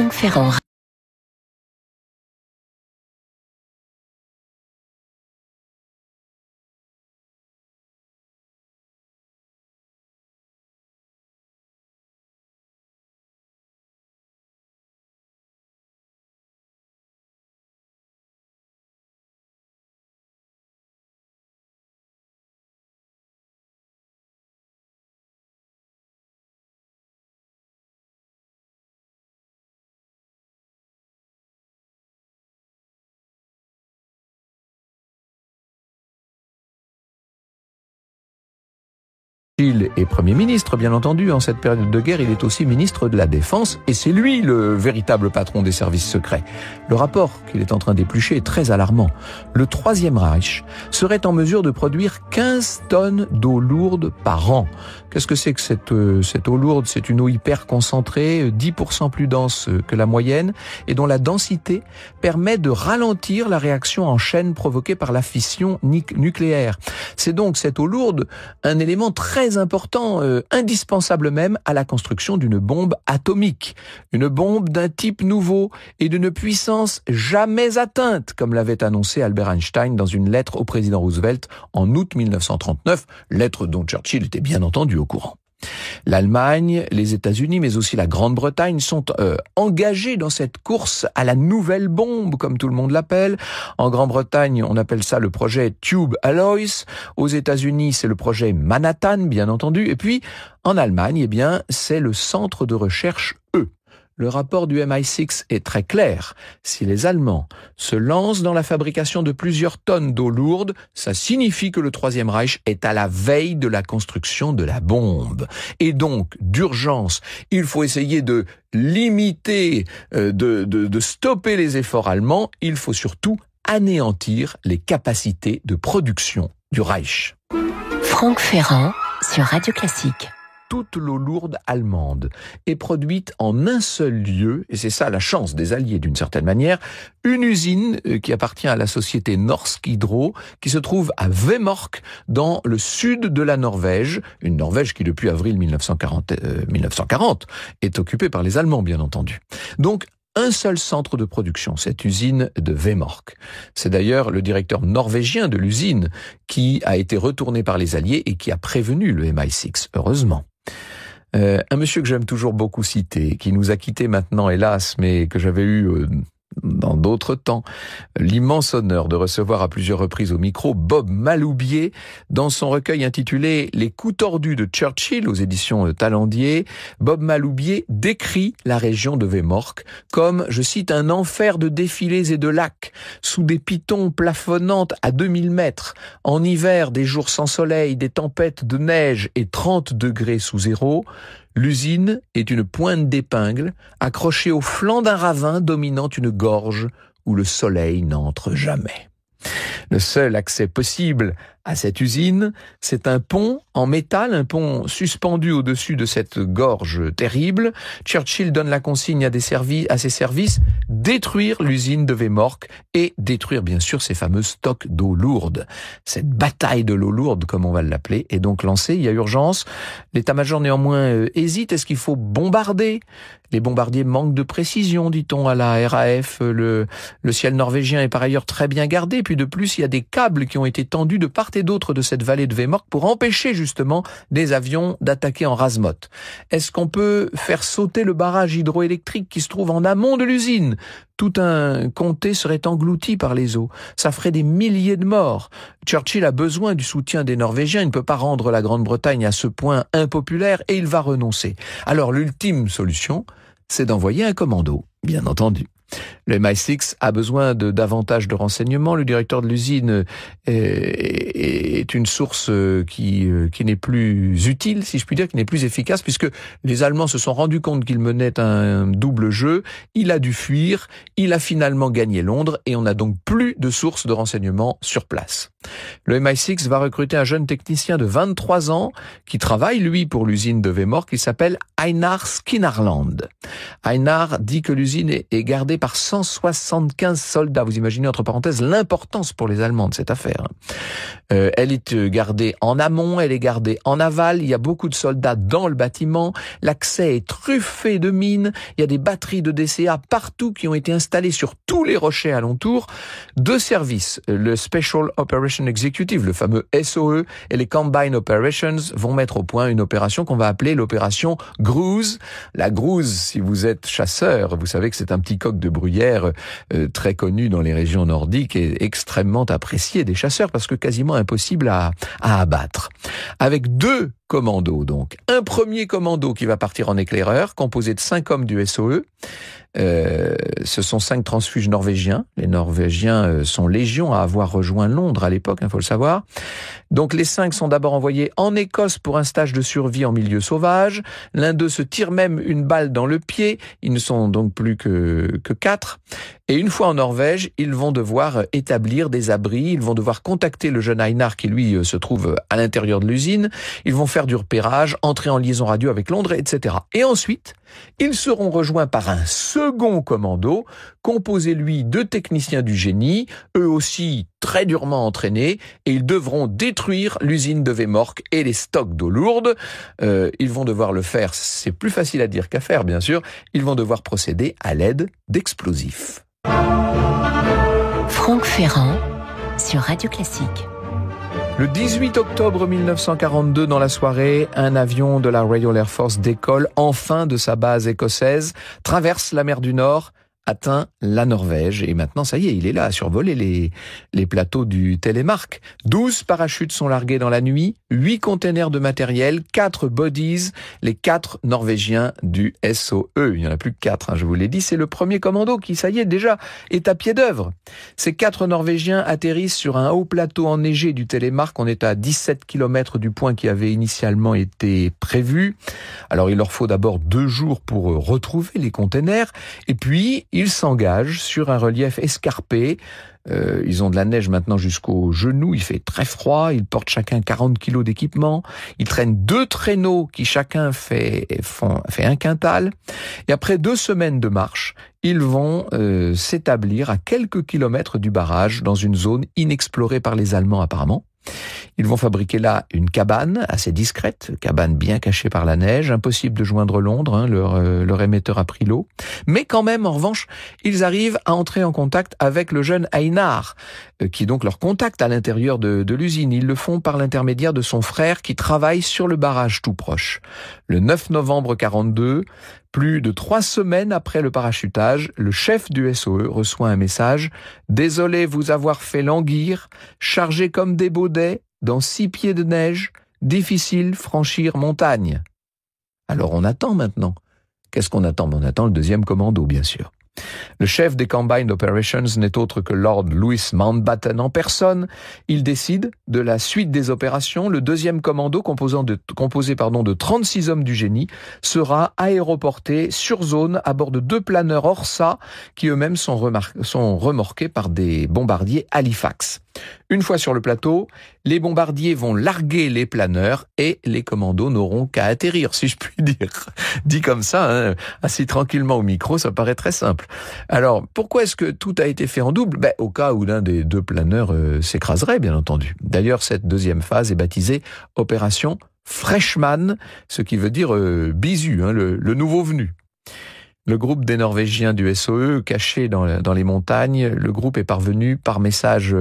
Franck Ferrand. Churchill est Premier ministre, bien entendu. En cette période de guerre, il est aussi ministre de la Défense et c'est lui le véritable patron des services secrets. Le rapport qu'il est en train d'éplucher est très alarmant. Le Troisième Reich serait en mesure de produire 15 tonnes d'eau lourde par an. Qu'est-ce que c'est que cette eau lourde? C'est une eau hyper concentrée, 10% plus dense que la moyenne et dont la densité permet de ralentir la réaction en chaîne provoquée par la fission nucléaire. C'est donc cette eau lourde un élément très important, indispensable même à la construction d'une bombe atomique. Une bombe d'un type nouveau et d'une puissance jamais atteinte, comme l'avait annoncé Albert Einstein dans une lettre au président Roosevelt en août 1939, lettre dont Churchill était bien entendu au courant. L'Allemagne, les États-Unis, mais aussi la Grande-Bretagne sont engagés dans cette course à la nouvelle bombe, comme tout le monde l'appelle. En Grande-Bretagne, on appelle ça le projet Tube Alloys. Aux États-Unis, c'est le projet Manhattan, bien entendu. Et puis, en Allemagne, eh bien, c'est le centre de recherche E. Le rapport du MI6 est très clair. Si les Allemands se lancent dans la fabrication de plusieurs tonnes d'eau lourde, ça signifie que le Troisième Reich est à la veille de la construction de la bombe. Et donc, d'urgence, il faut essayer de limiter, de stopper les efforts allemands. Il faut surtout anéantir les capacités de production du Reich. Franck Ferrand sur Radio Classique. Toute l'eau lourde allemande est produite en un seul lieu, et c'est ça la chance des Alliés d'une certaine manière, une usine qui appartient à la société Norsk Hydro, qui se trouve à Vemork, dans le sud de la Norvège, une Norvège qui depuis avril 1940 est occupée par les Allemands, bien entendu. Donc, un seul centre de production, cette usine de Vemork. C'est d'ailleurs le directeur norvégien de l'usine qui a été retourné par les Alliés et qui a prévenu le MI6, heureusement. Un monsieur que j'aime toujours beaucoup citer, qui nous a quittés maintenant, hélas, mais que j'avais eu dans d'autres temps, l'immense honneur de recevoir à plusieurs reprises au micro Bob Maloubier dans son recueil intitulé « Les coups tordus de Churchill » aux éditions Talendier. Bob Maloubier décrit la région de Vemork comme, je cite, un enfer de défilés et de lacs, sous des pitons plafonnantes à 2000 mètres, en hiver des jours sans soleil, des tempêtes de neige et 30 degrés sous zéro. L'usine est une pointe d'épingle accrochée au flanc d'un ravin dominant une gorge où le soleil n'entre jamais. Le seul accès possible à cette usine, c'est un pont en métal, un pont suspendu au-dessus de cette gorge terrible. Churchill donne la consigne à ses services, détruire l'usine de Vemork et détruire bien sûr ces fameux stocks d'eau lourde. Cette bataille de l'eau lourde, comme on va l'appeler, est donc lancée. Il y a urgence. L'état-major néanmoins hésite. Est-ce qu'il faut bombarder? Les bombardiers manquent de précision, dit-on à la RAF. Le ciel norvégien est par ailleurs très bien gardé. Puis de plus, il y a des câbles qui ont été tendus de part et d'autre de cette vallée de Vemork pour empêcher justement des avions d'attaquer en rase-motte. Est-ce qu'on peut faire sauter le barrage hydroélectrique qui se trouve en amont de l'usine? Tout un comté serait englouti par les eaux. Ça ferait des milliers de morts. Churchill a besoin du soutien des Norvégiens. Il ne peut pas rendre la Grande-Bretagne à ce point impopulaire et il va renoncer. Alors l'ultime solution, c'est d'envoyer un commando, bien entendu. Le MI6 a besoin de davantage de renseignements. Le directeur de l'usine est une source qui n'est plus utile, si je puis dire, qui n'est plus efficace, puisque les Allemands se sont rendus compte qu'ils menaient un double jeu. Il a dû fuir, il a finalement gagné Londres, et on n'a donc plus de source de renseignements sur place. Le MI6 va recruter un jeune technicien de 23 ans qui travaille, lui, pour l'usine de Vemork, qui s'appelle Einar Skinnarland. Einar dit que l'usine est gardée par 175 soldats. Vous imaginez, entre parenthèses, l'importance pour les Allemands de cette affaire. Elle est gardée en amont, elle est gardée en aval. Il y a beaucoup de soldats dans le bâtiment. L'accès est truffé de mines. Il y a des batteries de DCA partout qui ont été installées sur tous les rochers alentours. Deux services, le Special Operation Executive, le fameux SOE, et les Combined Operations vont mettre au point une opération qu'on va appeler l'opération Grouse. La Grouse, si vous êtes chasseur, vous savez que c'est un petit coq de bruyère très connu dans les régions nordiques et extrêmement apprécié des chasseurs parce que quasiment impossible à abattre. Avec deux commandos, donc. Un premier commando qui va partir en éclaireur, composé de 5 hommes du SOE. Ce sont 5 transfuges norvégiens. Les Norvégiens sont légion à avoir rejoint Londres à l'époque, faut le savoir. Donc les 5 sont d'abord envoyés en Écosse pour un stage de survie en milieu sauvage. L'un d'eux se tire même une balle dans le pied. Ils ne sont donc plus que 4. Et une fois en Norvège, ils vont devoir établir des abris. Ils vont devoir contacter le jeune Einar qui, lui, se trouve à l'intérieur de l'usine. Ils vont faire du repérage, entrer en liaison radio avec Londres, etc. Et ensuite, ils seront rejoints par un second commando, composé, lui, de techniciens du génie, eux aussi très durement entraînés, et ils devront détruire l'usine de Vemork et les stocks d'eau lourde. Ils vont devoir le faire, c'est plus facile à dire qu'à faire, bien sûr, ils vont devoir procéder à l'aide d'explosifs. Franck Ferrand sur Radio Classique. Le 18 octobre 1942, dans la soirée, un avion de la Royal Air Force décolle enfin de sa base écossaise, traverse la mer du Nord, atteint la Norvège et maintenant, ça y est, il est là à survoler les plateaux du Telemark. 12 parachutes sont largués dans la nuit, 8 containers de matériel, 4 bodies, les 4 Norvégiens du SOE. Il n'y en a plus que 4, je vous l'ai dit, c'est le premier commando qui, ça y est, déjà est à pied d'œuvre. Ces 4 Norvégiens atterrissent sur un haut plateau enneigé du Telemark. On est à 17 km du point qui avait initialement été prévu. Alors, il leur faut d'abord 2 jours pour retrouver les containers et puis ils s'engagent sur un relief escarpé. Ils ont de la neige maintenant jusqu'aux genoux, il fait très froid, ils portent chacun 40 kilos d'équipement, ils traînent 2 traîneaux qui chacun fait un quintal, et après 2 semaines de marche, ils vont s'établir à quelques kilomètres du barrage, dans une zone inexplorée par les Allemands apparemment. Ils vont fabriquer là une cabane assez discrète, cabane bien cachée par la neige, impossible de joindre Londres, leur émetteur a pris l'eau. Mais quand même, en revanche, ils arrivent à entrer en contact avec le jeune Einar, qui donc leur contacte à l'intérieur de l'usine. Ils le font par l'intermédiaire de son frère qui travaille sur le barrage tout proche. Le 9 novembre 42, plus de 3 semaines après le parachutage, le chef du SOE reçoit un message « Désolé vous avoir fait languir, chargé comme des baudets, dans 6 pieds de neige, difficile franchir montagne. » Alors on attend maintenant. Qu'est-ce qu'on attend ? On attend le deuxième commando, bien sûr. Le chef des Combined Operations n'est autre que Lord Louis Mountbatten en personne. Il décide de la suite des opérations. Le deuxième commando, composé de 36 hommes du génie, sera aéroporté sur zone à bord de 2 planeurs Orsa qui eux-mêmes sont remorqués par des bombardiers Halifax. Une fois sur le plateau, les bombardiers vont larguer les planeurs et les commandos n'auront qu'à atterrir, si je puis dire. Dit comme ça, assis tranquillement au micro, ça paraît très simple. Alors, pourquoi est-ce que tout a été fait en double ? Au cas où l'un des 2 planeurs s'écraserait, bien entendu. D'ailleurs, cette deuxième phase est baptisée Opération Freshman, ce qui veut dire bisu, le nouveau venu. Le groupe des Norvégiens du SOE, caché dans les montagnes, le groupe est parvenu par message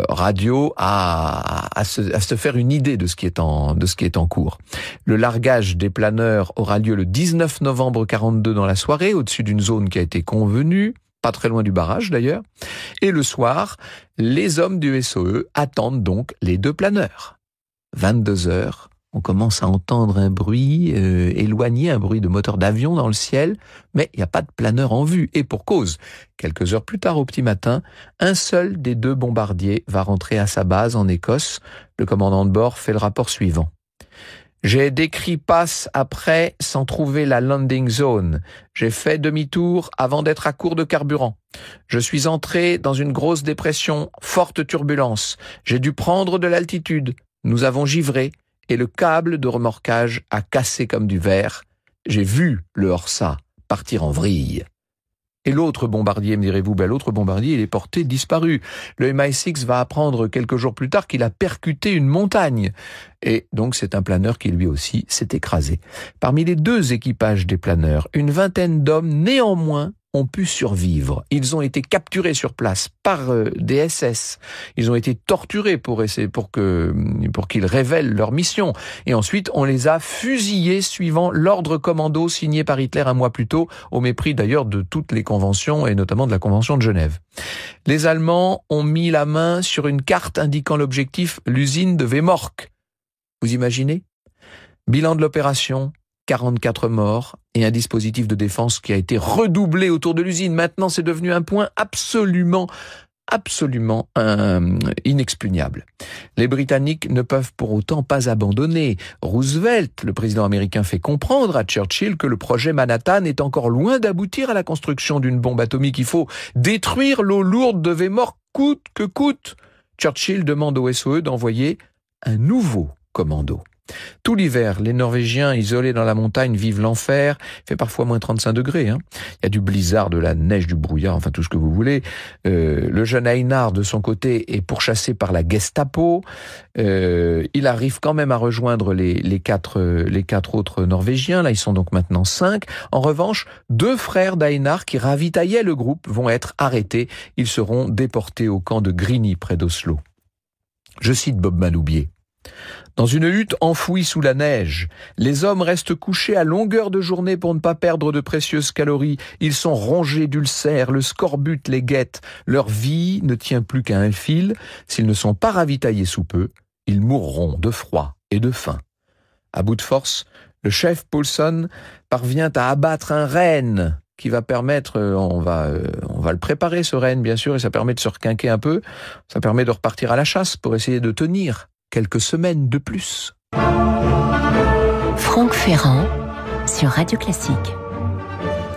radio à se faire une idée de ce qui est en cours. Le largage des planeurs aura lieu le 19 novembre 42 dans la soirée, au-dessus d'une zone qui a été convenue, pas très loin du barrage d'ailleurs. Et le soir, les hommes du SOE attendent donc les 2 planeurs. 22 heures. On commence à entendre un bruit éloigné, un bruit de moteur d'avion dans le ciel, mais il n'y a pas de planeur en vue. Et pour cause, quelques heures plus tard au petit matin, un seul des 2 bombardiers va rentrer à sa base en Écosse. Le commandant de bord fait le rapport suivant. J'ai décrit passe après sans trouver la landing zone. J'ai fait demi-tour avant d'être à court de carburant. Je suis entré dans une grosse dépression, forte turbulence. J'ai dû prendre de l'altitude. Nous avons givré et le câble de remorquage a cassé comme du verre. J'ai vu le Horsa partir en vrille. Et l'autre bombardier, me direz-vous, l'autre bombardier, il est porté disparu. Le MI6 va apprendre quelques jours plus tard qu'il a percuté une montagne. Et donc c'est un planeur qui lui aussi s'est écrasé. Parmi les deux équipages des planeurs, une vingtaine d'hommes néanmoins ont pu survivre. Ils ont été capturés sur place par des SS. Ils ont été torturés pour qu'ils révèlent leur mission. Et ensuite, on les a fusillés suivant l'ordre commando signé par Hitler un mois plus tôt, au mépris d'ailleurs de toutes les conventions et notamment de la Convention de Genève. Les Allemands ont mis la main sur une carte indiquant l'objectif, l'usine de Vemork. Vous imaginez ? Bilan de l'opération, 44 morts et un dispositif de défense qui a été redoublé autour de l'usine. Maintenant, c'est devenu un point absolument inexpugnable. Les Britanniques ne peuvent pour autant pas abandonner. Roosevelt, le président américain, fait comprendre à Churchill que le projet Manhattan est encore loin d'aboutir à la construction d'une bombe atomique. Il faut détruire l'eau lourde de Vemork coûte que coûte. Churchill demande au SOE d'envoyer un nouveau commando. Tout l'hiver, les Norvégiens isolés dans la montagne vivent l'enfer. Il fait parfois moins 35 degrés. Il y a du blizzard, de la neige, du brouillard, enfin tout ce que vous voulez. Le jeune Einar, de son côté, est pourchassé par la Gestapo. Il arrive quand même à rejoindre les quatre autres Norvégiens. Là, ils sont donc maintenant 5. En revanche, 2 frères d'Einar qui ravitaillaient le groupe vont être arrêtés. Ils seront déportés au camp de Grini, près d'Oslo. Je cite Bob Maloubier. Dans une hutte enfouie sous la neige, les hommes restent couchés à longueur de journée pour ne pas perdre de précieuses calories. Ils sont rongés d'ulcères, le scorbut les guette. Leur vie ne tient plus qu'à un fil. S'ils ne sont pas ravitaillés sous peu, ils mourront de froid et de faim. À bout de force, le chef Paulson parvient à abattre un renne qui va permettre, on va le préparer ce renne bien sûr, et ça permet de se requinquer un peu. Ça permet de repartir à la chasse pour essayer de tenir quelques semaines de plus. Franck Ferrand sur Radio Classique.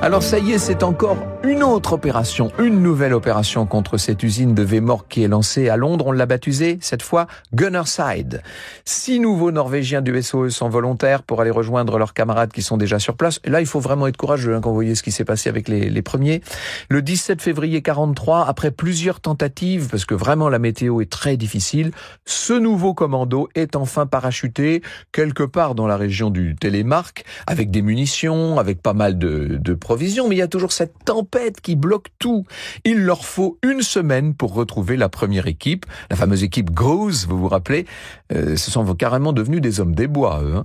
Alors ça y est, c'est encore une autre opération, une nouvelle opération contre cette usine de Vemork qui est lancée à Londres. On l'a baptisée, cette fois, Gunnerside. 6 nouveaux Norvégiens du SOE sont volontaires pour aller rejoindre leurs camarades qui sont déjà sur place. Et là, il faut vraiment être courageux quand vous voyez ce qui s'est passé avec les premiers. Le 17 février 43, après plusieurs tentatives, parce que vraiment la météo est très difficile, ce nouveau commando est enfin parachuté quelque part dans la région du Télémark, avec des munitions, avec pas mal de provisions, mais il y a toujours cette tempête qui bloque tout. Il leur faut 1 semaine pour retrouver la première équipe, la fameuse équipe Grouse, vous vous rappelez, ce sont carrément devenus des hommes des bois, eux.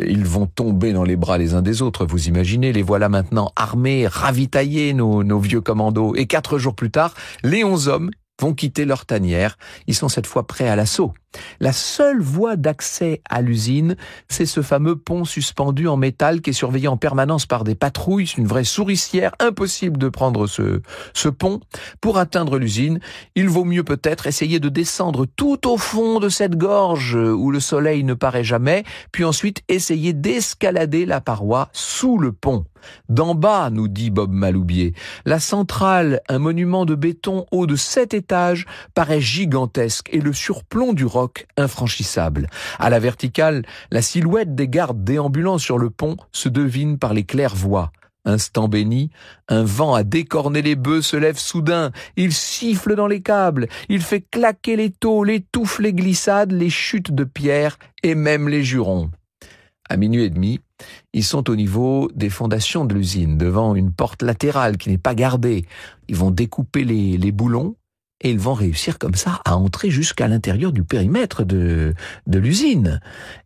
Ils vont tomber dans les bras les uns des autres, vous imaginez, les voilà maintenant armés, ravitaillés, nos vieux commandos. Et 4 jours plus tard, les 11 hommes vont quitter leur tanière. Ils sont cette fois prêts à l'assaut. La seule voie d'accès à l'usine, c'est ce fameux pont suspendu en métal qui est surveillé en permanence par des patrouilles. C'est une vraie souricière, impossible de prendre ce pont. Pour atteindre l'usine, il vaut mieux peut-être essayer de descendre tout au fond de cette gorge où le soleil ne paraît jamais, puis ensuite essayer d'escalader la paroi sous le pont. D'en bas, nous dit Bob Maloubier, la centrale, un monument de béton haut de 7 étages, paraît gigantesque et le surplomb du roc infranchissable. À la verticale, la silhouette des gardes déambulant sur le pont se devine par les claires-voies. Instant béni, un vent à décorner les bœufs se lève soudain. Il siffle dans les câbles, il fait claquer les taux, les touffes, les glissades, les chutes de pierre et même les jurons. À 12h30, ils sont au niveau des fondations de l'usine, devant une porte latérale qui n'est pas gardée. Ils vont découper les boulons et ils vont réussir comme ça à entrer jusqu'à l'intérieur du périmètre de l'usine.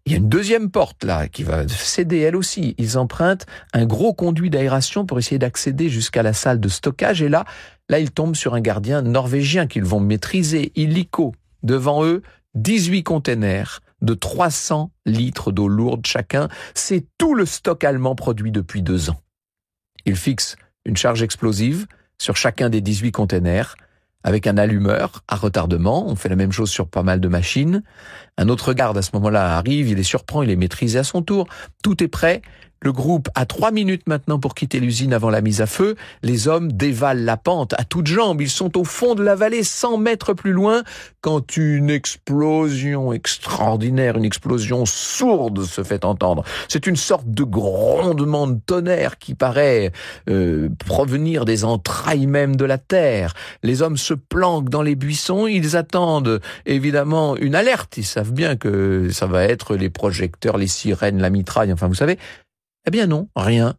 Il y a une deuxième porte là qui va céder elle aussi. Ils empruntent un gros conduit d'aération pour essayer d'accéder jusqu'à la salle de stockage et là ils tombent sur un gardien norvégien qu'ils vont maîtriser, illico. Devant eux, 18 containers de 300 litres d'eau lourde chacun. C'est tout le stock allemand produit depuis 2 ans. Ils fixent une charge explosive sur chacun des 18 containers. avec un allumeur à retardement. On fait la même chose sur pas mal de machines. Un autre garde à ce moment-là arrive, il les surprend, il les maîtrise à son tour. Tout est prêt. Le groupe a 3 minutes maintenant pour quitter l'usine avant la mise à feu. Les hommes dévalent la pente à toutes jambes. Ils sont au fond de la vallée, 100 mètres plus loin, quand une explosion extraordinaire, une explosion sourde se fait entendre. C'est une sorte de grondement de tonnerre qui paraît provenir des entrailles même de la terre. Les hommes se planquent dans les buissons. Ils attendent évidemment une alerte. Ils savent bien que ça va être les projecteurs, les sirènes, la mitraille, enfin vous savez. Eh bien non, rien.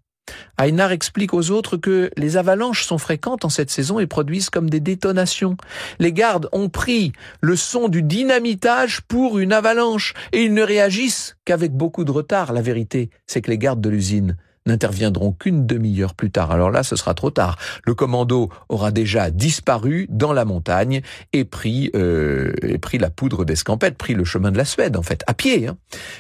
Einar explique aux autres que les avalanches sont fréquentes en cette saison et produisent comme des détonations. Les gardes ont pris le son du dynamitage pour une avalanche et ils ne réagissent qu'avec beaucoup de retard. La vérité, c'est que les gardes de l'usine n'interviendront qu'une demi-heure plus tard. Alors là, ce sera trop tard. Le commando aura déjà disparu dans la montagne et pris la poudre d'escampette, pris le chemin de la Suède, en fait, à pied.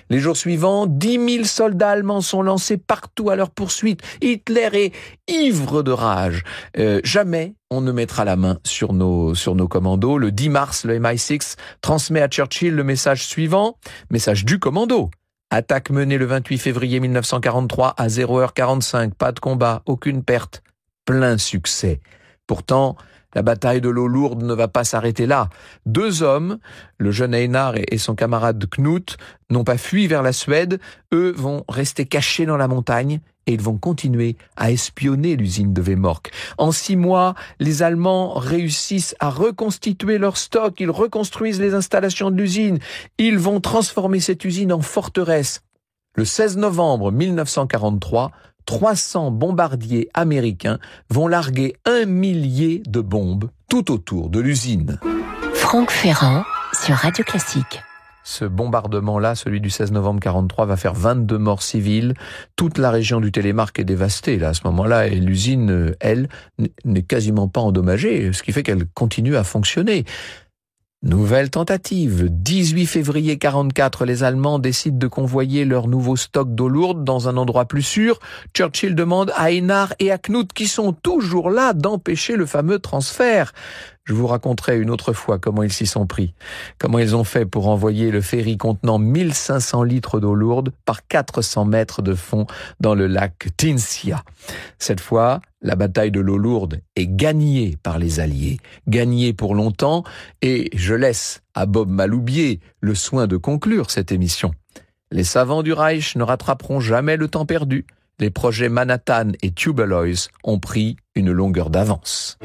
Les jours suivants, 10 000 soldats allemands sont lancés partout à leur poursuite. Hitler est ivre de rage. Jamais on ne mettra la main sur nos commandos. Le 10 mars, le MI6 transmet à Churchill le message suivant, message du commando. Attaque menée le 28 février 1943 à 0h45, pas de combat, aucune perte, plein succès. Pourtant, la bataille de l'eau lourde ne va pas s'arrêter là. 2 hommes, le jeune Einar et son camarade Knut, n'ont pas fui vers la Suède. Eux vont rester cachés dans la montagne et ils vont continuer à espionner l'usine de Vemork. En 6 mois, les Allemands réussissent à reconstituer leur stock. Ils reconstruisent les installations de l'usine. Ils vont transformer cette usine en forteresse. Le 16 novembre 1943, 300 bombardiers américains vont larguer 1 millier de bombes tout autour de l'usine. Franck Ferrand sur Radio Classique. Ce bombardement-là, celui du 16 novembre 1943, va faire 22 morts civiles. Toute la région du Télémark est dévastée là, à ce moment-là, et l'usine, elle, n'est quasiment pas endommagée, ce qui fait qu'elle continue à fonctionner. Nouvelle tentative. 18 février 1944, les Allemands décident de convoyer leur nouveau stock d'eau lourde dans un endroit plus sûr. Churchill demande à Einar et à Knut, qui sont toujours là, d'empêcher le fameux transfert. Je vous raconterai une autre fois comment ils s'y sont pris. Comment ils ont fait pour envoyer le ferry contenant 1500 litres d'eau lourde par 400 mètres de fond dans le lac Tinsia. Cette fois, la bataille de l'eau lourde est gagnée par les Alliés. Gagnée pour longtemps, et je laisse à Bob Maloubier le soin de conclure cette émission. Les savants du Reich ne rattraperont jamais le temps perdu. Les projets Manhattan et Tubelois ont pris une longueur d'avance.